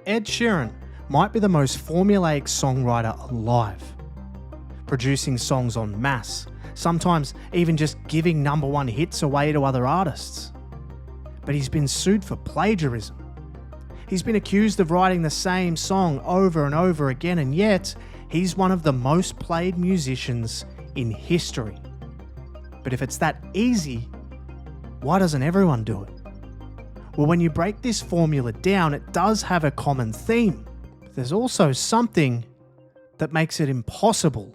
Ed Sheeran might be the most formulaic songwriter alive, producing songs en masse, sometimes even just giving #1 hits away to other artists. But he's been sued for plagiarism. He's been accused of writing the same song over and over again, and yet he's one of the most played musicians in history. But if it's that easy, why doesn't everyone do it? Well, when you break this formula down, it does have a common theme. But there's also something that makes it impossible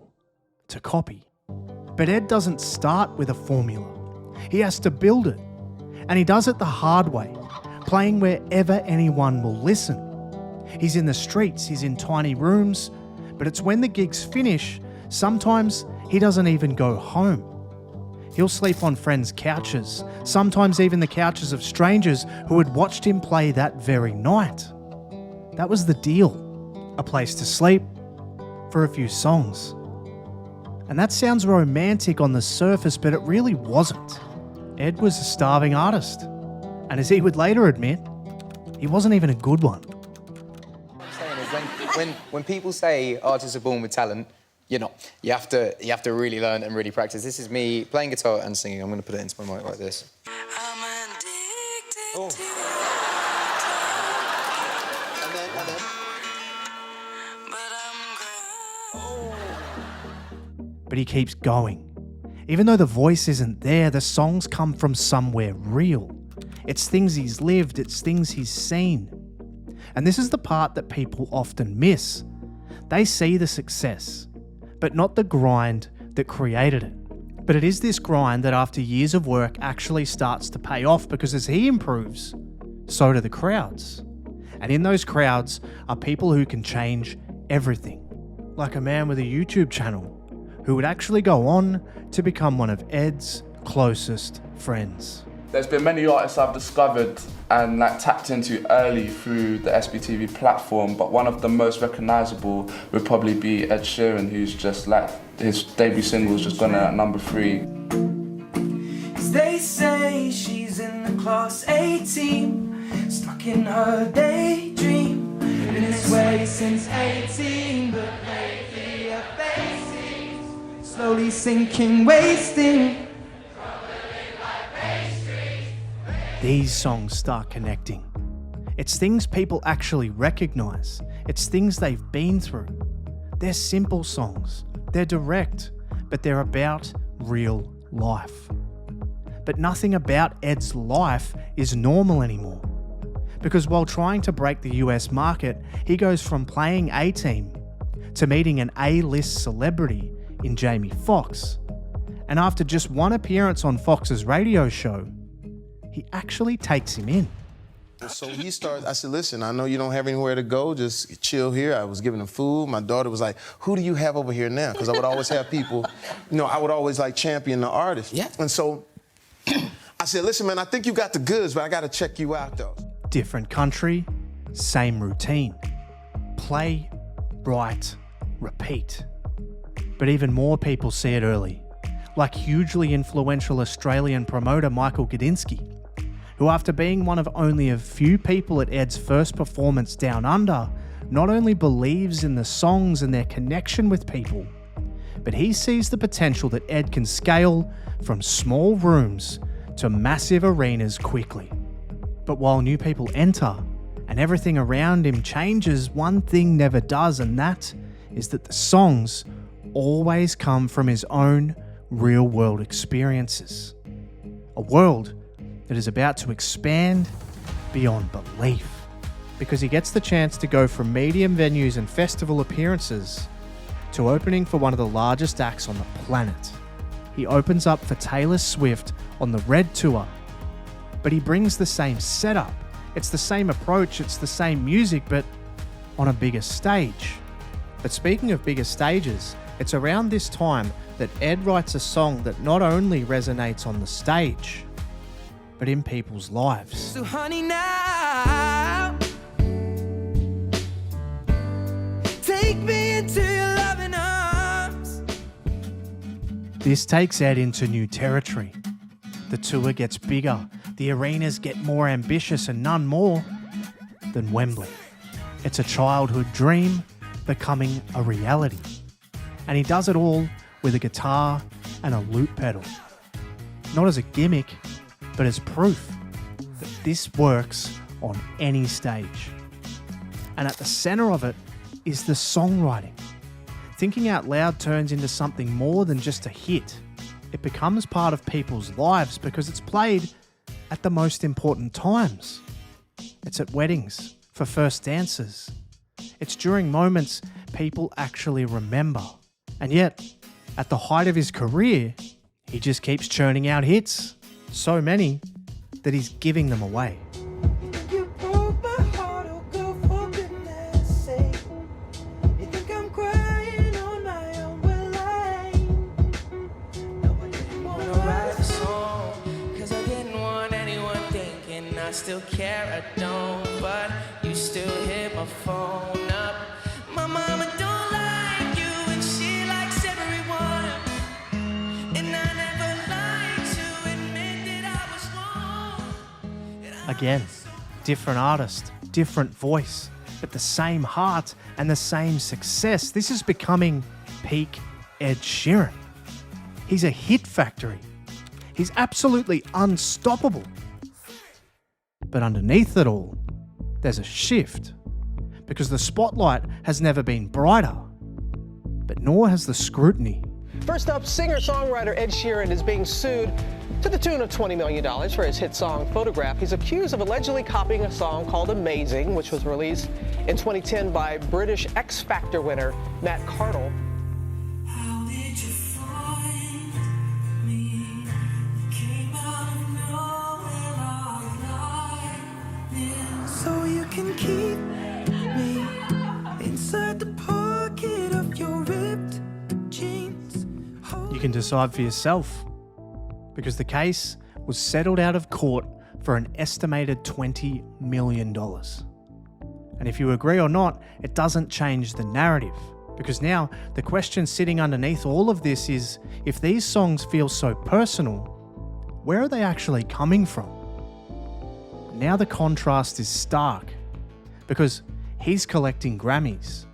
to copy. But Ed doesn't start with a formula. He has to build it. And he does it the hard way, playing wherever anyone will listen. He's in the streets, he's in tiny rooms, but it's when the gigs finish, sometimes he doesn't even go home. He'll sleep on friends' couches, sometimes even the couches of strangers who had watched him play that very night. That was the deal. A place to sleep for a few songs. And that sounds romantic on the surface, but it really wasn't. Ed was a starving artist. And as he would later admit, he wasn't even a good one. What I'm saying is when people say artists are born with talent, you're not. You have to really learn and really practice. This is me playing guitar and singing. I'm going to put it into my mic like this. I'm addicted Oh. to And then. but I'm But he keeps going. Even though the voice isn't there, the songs come from somewhere real. It's things he's lived, it's things he's seen. And this is the part that people often miss. They see the success, but not the grind that created it. But it is this grind that after years of work actually starts to pay off, because as he improves, so do the crowds. And in those crowds are people who can change everything. Like a man with a YouTube channel who would actually go on to become one of Ed's closest friends. There's been many artists I've discovered and tapped into early through the SPTV platform, but one of the most recognisable would probably be Ed Sheeran, who's just his debut single's just gone out at #3. They say she's in the class 18, stuck in her daydream. Been this way since 18, but lately her face seems slowly sinking, wasting. These songs start connecting. It's things people actually recognise. It's things they've been through. They're simple songs. They're direct, but they're about real life. But nothing about Ed's life is normal anymore. Because while trying to break the US market, he goes from playing A-Team to meeting an A-list celebrity in Jamie Foxx. And after just one appearance on Fox's radio show, he actually takes him in. So he started, I said, listen, I know you don't have anywhere to go, just chill here. I was giving him food. My daughter was like, who do you have over here now? Because I would always have people, I would always champion the artist. Yeah. And so I said, listen, man, I think you got the goods, but I got to check you out, though. Different country, same routine. Play, write, repeat. But even more people see it early, like hugely influential Australian promoter Michael Gudinski, who after being one of only a few people at Ed's first performance Down Under, not only believes in the songs and their connection with people, but he sees the potential that Ed can scale from small rooms to massive arenas quickly. But while new people enter and everything around him changes, one thing never does, and that is that the songs always come from his own real-world experiences. A world that is about to expand beyond belief, because he gets the chance to go from medium venues and festival appearances to opening for one of the largest acts on the planet. He opens up for Taylor Swift on the Red Tour, but he brings the same setup. It's the same approach, it's the same music, but on a bigger stage. But speaking of bigger stages, it's around this time that Ed writes a song that not only resonates on the stage, but in people's lives. So honey, now take me into your loving arms. This takes Ed into new territory. The tour gets bigger, the arenas get more ambitious, and none more than Wembley. It's a childhood dream becoming a reality. And he does it all with a guitar and a loop pedal. Not as a gimmick, but as proof that this works on any stage. And at the center of it is the songwriting. Thinking Out Loud turns into something more than just a hit. It becomes part of people's lives because it's played at the most important times. It's at weddings, for first dances. It's during moments people actually remember. And yet, at the height of his career, he just keeps churning out hits. So many that he's giving them away. You broke my heart, oh girl, for goodness sake. You think I'm crying on my own? Well, I didn't wanna write a song, 'cause I didn't want anyone thinking I still care, I don't. But you still hit my phone up. My mama don't like you and she likes everyone. And I never lied to admit that I was wrong. Again, different artist, different voice, but the same heart and the same success. This is becoming peak Ed Sheeran. He's a hit factory. He's absolutely unstoppable. But underneath it all, there's a shift, because the spotlight has never been brighter, but nor has the scrutiny. First up, singer-songwriter Ed Sheeran is being sued to the tune of $20 million for his hit song Photograph. He's accused of allegedly copying a song called Amazing, which was released in 2010 by British X Factor winner Matt Cardle. How did you find me? Came out of nowhere like lightning. So you can keep me inside the pocket of your ripped jeans. You can decide for yourself, because the case was settled out of court for an estimated $20 million. And if you agree or not, it doesn't change the narrative, because now the question sitting underneath all of this is, if these songs feel so personal, where are they actually coming from? Now the contrast is stark, because he's collecting Grammys.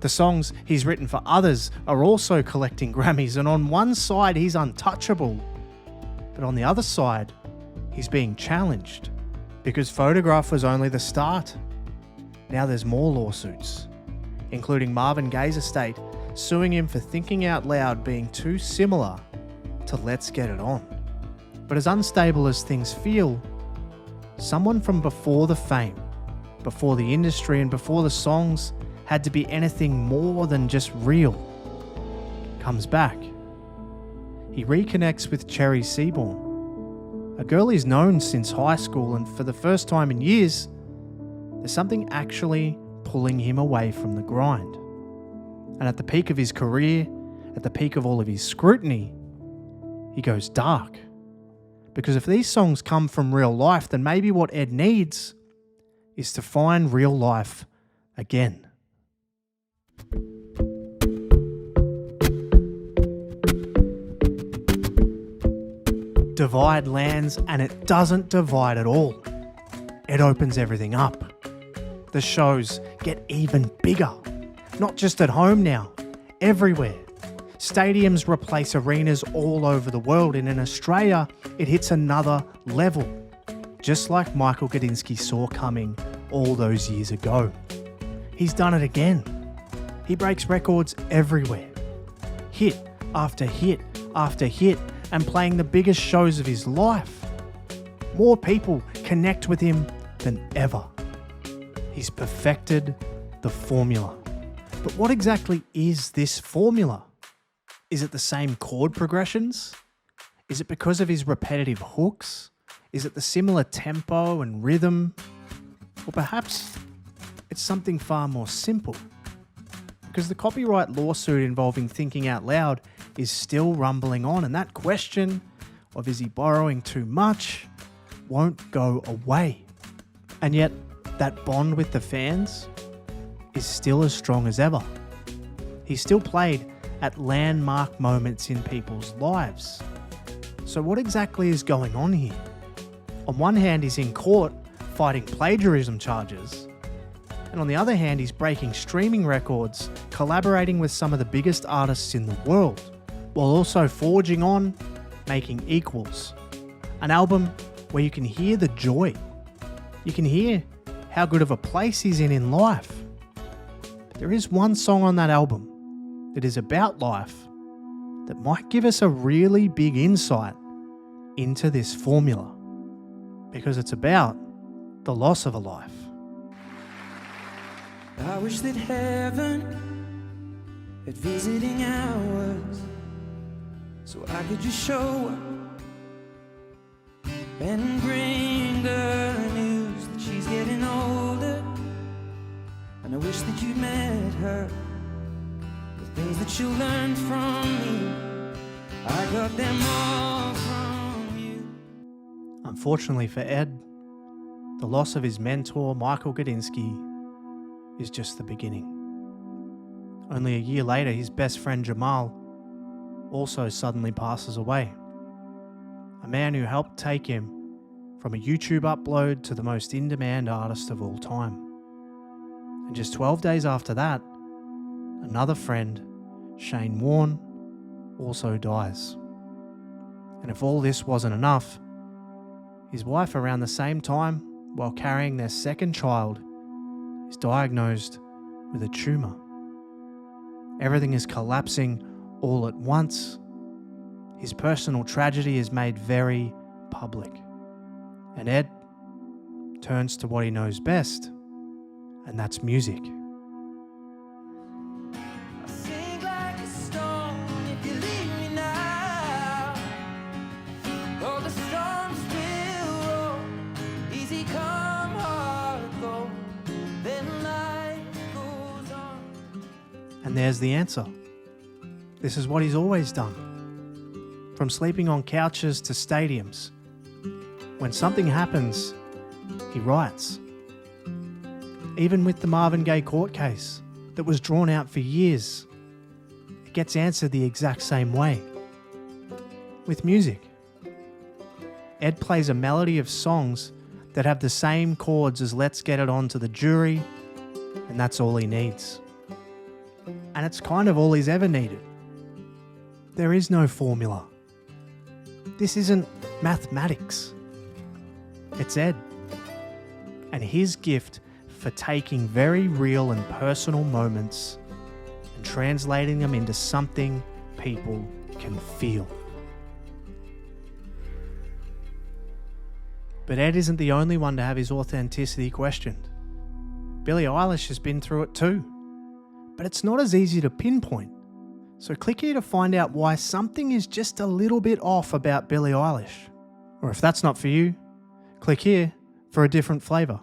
The songs he's written for others are also collecting Grammys, and on one side he's untouchable, but on the other side he's being challenged, because Photograph was only the start. Now there's more lawsuits, including Marvin Gaye's estate suing him for Thinking Out Loud being too similar to Let's Get It On. But as unstable as things feel, someone from before the fame, before the industry and before the songs had to be anything more than just real, comes back. He reconnects with Cherry Seaborn, a girl he's known since high school, and for the first time in years, there's something actually pulling him away from the grind. And at the peak of his career, at the peak of all of his scrutiny, he goes dark. Because if these songs come from real life, then maybe what Ed needs is to find real life again. Divide lands, and it doesn't divide at all. It opens everything up. The shows get even bigger. Not just at home now, everywhere. Stadiums replace arenas all over the world, and in Australia, it hits another level. Just like Michael Gudinski saw coming all those years ago. He's done it again. He breaks records everywhere. Hit after hit after hit, and playing the biggest shows of his life. More people connect with him than ever. He's perfected the formula. But what exactly is this formula? Is it the same chord progressions? Is it because of his repetitive hooks? Is it the similar tempo and rhythm? Or perhaps it's something far more simple. Because the copyright lawsuit involving Thinking Out Loud is still rumbling on, and that question of is he borrowing too much won't go away. And yet, that bond with the fans is still as strong as ever. He's still played at landmark moments in people's lives. So what exactly is going on here? On one hand, he's in court fighting plagiarism charges, And on the other hand, he's breaking streaming records, collaborating with some of the biggest artists in the world, while also forging on, making equals. An album where you can hear the joy. You can hear how good of a place he's in life. But there is one song on that album that is about life that might give us a really big insight into this formula, because it's about the loss of a life. I wish that heaven had visiting hours, so I could just show up and bring the news that she's getting older. And I wish that you'd met her. The things that you learned from me, I got them all from you. Unfortunately for Ed, the loss of his mentor, Michael Gudinski, is just the beginning. Only a year later, his best friend Jamal also suddenly passes away. A man who helped take him from a YouTube upload to the most in-demand artist of all time. And just 12 days after that, another friend, Shane Warne, also dies. And if all this wasn't enough, his wife, around the same time, while carrying their second child, is diagnosed with a tumour. Everything is collapsing all at once. His personal tragedy is made very public. And Ed turns to what he knows best, and that's music. I sing like a stone if you leave me now. All the storms will roll, easy come, hard go. Then life goes on. And there's the answer. This is what he's always done. From sleeping on couches to stadiums. When something happens, he writes. Even with the Marvin Gaye court case that was drawn out for years, it gets answered the exact same way. With music. Ed plays a melody of songs that have the same chords as Let's Get It On to the Jury, and that's all he needs. And it's kind of all he's ever needed. There is no formula. This isn't mathematics. It's Ed. And his gift for taking very real and personal moments and translating them into something people can feel. But Ed isn't the only one to have his authenticity questioned. Billie Eilish has been through it too. But it's not as easy to pinpoint. So click here to find out why something is just a little bit off about Billie Eilish. Or if that's not for you, click here for a different flavour.